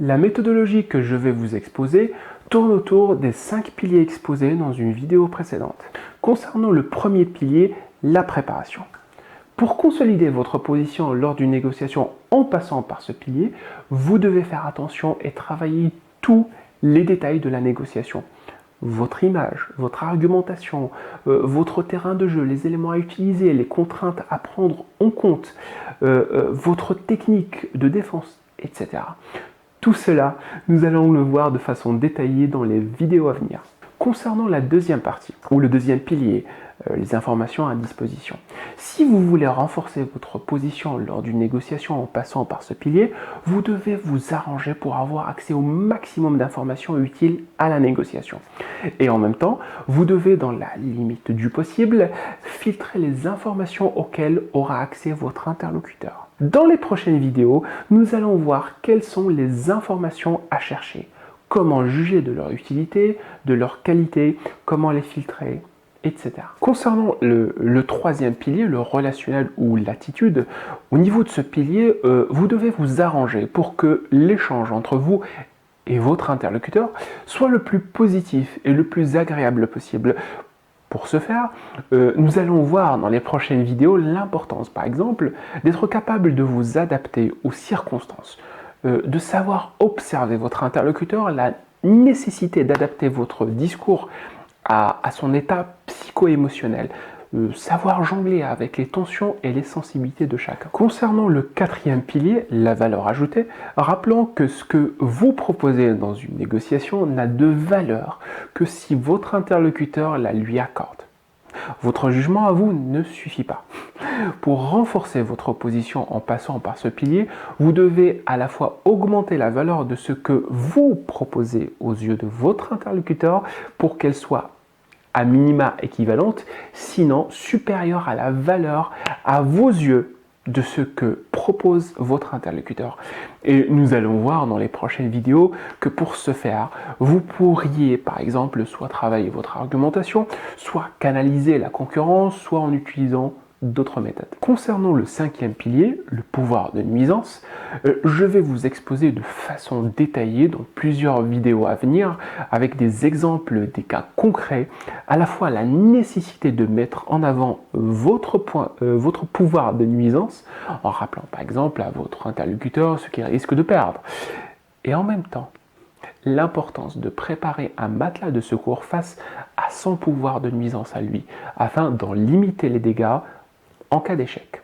La méthodologie que je vais vous exposer tourne autour des 5 piliers exposés dans une vidéo précédente. Concernant le premier pilier, la préparation. Pour consolider votre position lors d'une négociation en passant par ce pilier, vous devez faire attention et travailler tous les détails de la négociation. Votre image, votre argumentation, votre terrain de jeu, les éléments à utiliser, les contraintes à prendre en compte, votre technique de défense, etc. Tout cela, nous allons le voir de façon détaillée dans les vidéos à venir. Concernant la deuxième partie, ou le deuxième pilier, les informations à disposition. Si vous voulez renforcer votre position lors d'une négociation en passant par ce pilier, vous devez vous arranger pour avoir accès au maximum d'informations utiles à la négociation. Et en même temps, vous devez, dans la limite du possible, filtrer les informations auxquelles aura accès votre interlocuteur. Dans les prochaines vidéos, nous allons voir quelles sont les informations à chercher, comment juger de leur utilité, de leur qualité, comment les filtrer, etc. Concernant le troisième pilier, le relationnel ou l'attitude, au niveau de ce pilier, vous devez vous arranger pour que l'échange entre vous et votre interlocuteur soit le plus positif et le plus agréable possible. Pour ce faire, nous allons voir dans les prochaines vidéos l'importance, par exemple, d'être capable de vous adapter aux circonstances, de savoir observer votre interlocuteur, la nécessité d'adapter votre discours à son état psycho-émotionnel, savoir jongler avec les tensions et les sensibilités de chacun. Concernant le quatrième pilier, la valeur ajoutée, rappelons que ce que vous proposez dans une négociation n'a de valeur que si votre interlocuteur la lui accorde. Votre jugement à vous ne suffit pas. Pour renforcer votre position en passant par ce pilier, vous devez à la fois augmenter la valeur de ce que vous proposez aux yeux de votre interlocuteur pour qu'elle soit à minima équivalente, sinon supérieure à la valeur à vos yeux de ce que propose votre interlocuteur. Et nous allons voir dans les prochaines vidéos que pour ce faire, vous pourriez par exemple soit travailler votre argumentation, soit canaliser la concurrence, soit en utilisant d'autres méthodes. Concernant le cinquième pilier, le pouvoir de nuisance, je vais vous exposer de façon détaillée dans plusieurs vidéos à venir avec des exemples, des cas concrets, à la fois la nécessité de mettre en avant votre pouvoir de nuisance, en rappelant par exemple à votre interlocuteur ce qu'il risque de perdre, et en même temps, l'importance de préparer un matelas de secours face à son pouvoir de nuisance à lui, afin d'en limiter les dégâts en cas d'échec.